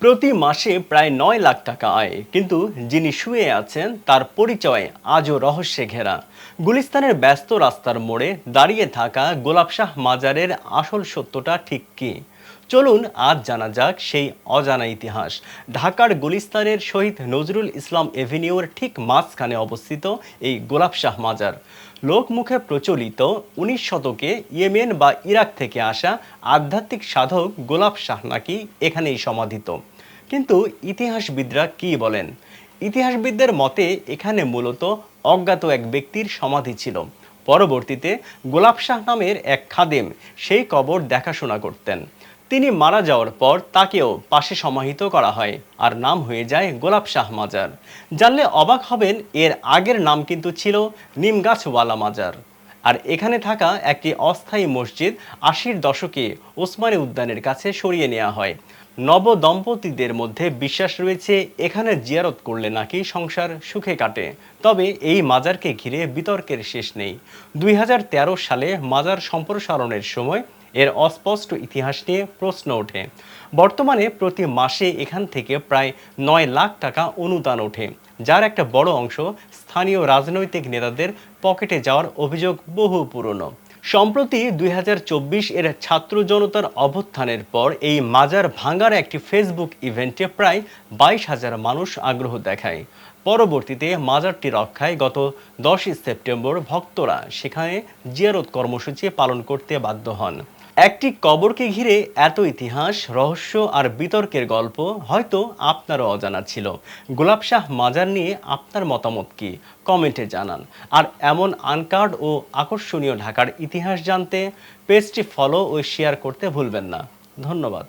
প্রতি মাসে প্রায় ৯ লাখ টাকা আয়, কিন্তু যিনি শুয়ে আছেন তার পরিচয় আজও রহস্যে ঘেরা। গুলিস্তানের ব্যস্ত রাস্তার মোড়ে দাঁড়িয়ে থাকা গোলাপ শাহ মাজারের আসল সত্যটা ঠিক কী? চলুন আজ জানা যাক সেই অজানা ইতিহাস। ঢাকার গুলিস্তানের শহীদ নজরুল ইসলাম এভিনিউর ঠিক মাঝখানে অবস্থিত এই গোলাপ শাহ মাজার লোকমুখে প্রচলিত ১৯ শতকে ইয়েমেন বা ইরাক থেকে আসা আধ্যাত্মিক সাধক গোলাপ শাহ নাকি এখানেই সমাধিত। কিন্তু ইতিহাসবিদরা কি বলেন? ইতিহাসবিদদের মতে এখানে মূলত অজ্ঞাত এক ব্যক্তির সমাধি ছিল। পরবর্তীতে গোলাপ শাহ নামের এক খাদেম সেই কবর দেখাশোনা করতেন। তিনি মারা যাওয়ার পর তাকেও পাশে সমাহিত করা হয়, আর নাম হয়ে যায় গোলাপ শাহ মাজার। জানলে অবাক হবেন, এর আগের নাম কিন্তু ছিল নিমগাছওয়ালা মাজার। আর এখানে থাকা একটি অস্থায়ী মসজিদ ৮০-র দশকে ওসমানী উদ্যানের কাছে সরিয়ে নেওয়া হয়। নব দম্পতিদের মধ্যে বিশ্বাস রয়েছে এখানে জিয়ারত করলে নাকি সংসার সুখে কাটে। তবে এই মাজারকে ঘিরে বিতর্কের শেষ নেই। ২০১৩ সালে মাজার সম্প্রসারণের সময় এর অস্পষ্ট ইতিহাস নিয়ে প্রশ্ন ওঠে। বর্তমানে প্রতি মাসে এখান থেকে প্রায় ৯ লাখ টাকা অনুদান ওঠে, যার একটা বড় অংশ স্থানীয় রাজনৈতিক নেতাদের পকেটে যাওয়ার অভিযোগ বহু পুরনো। সম্প্রতি ২০২৪ এর ছাত্র জনতার অভ্যুত্থানের পর এই মাজার ভাঙার একটি ফেসবুক ইভেন্টে প্রায় ২২,০০০ মানুষ আগ্রহ দেখায়। পরবর্তীতে মাজারটি রক্ষায় গত ১০ সেপ্টেম্বর ভক্তরা সেখানে জিয়ারত কর্মসূচি পালন করতে বাধ্য হন। একটি কবরকে ঘিরে এত ইতিহাস, রহস্য আর বিতর্কের গল্প হয়তো আপনারও অজানা ছিল। গোলাপ শাহ মাজার নিয়ে আপনার মতামত কি? কমেন্টে জানান। আর এমন আনকার্ড ও আকর্ষণীয় ঢাকার ইতিহাস জানতে পেজটি ফলো ও শেয়ার করতে ভুলবেন না। ধন্যবাদ।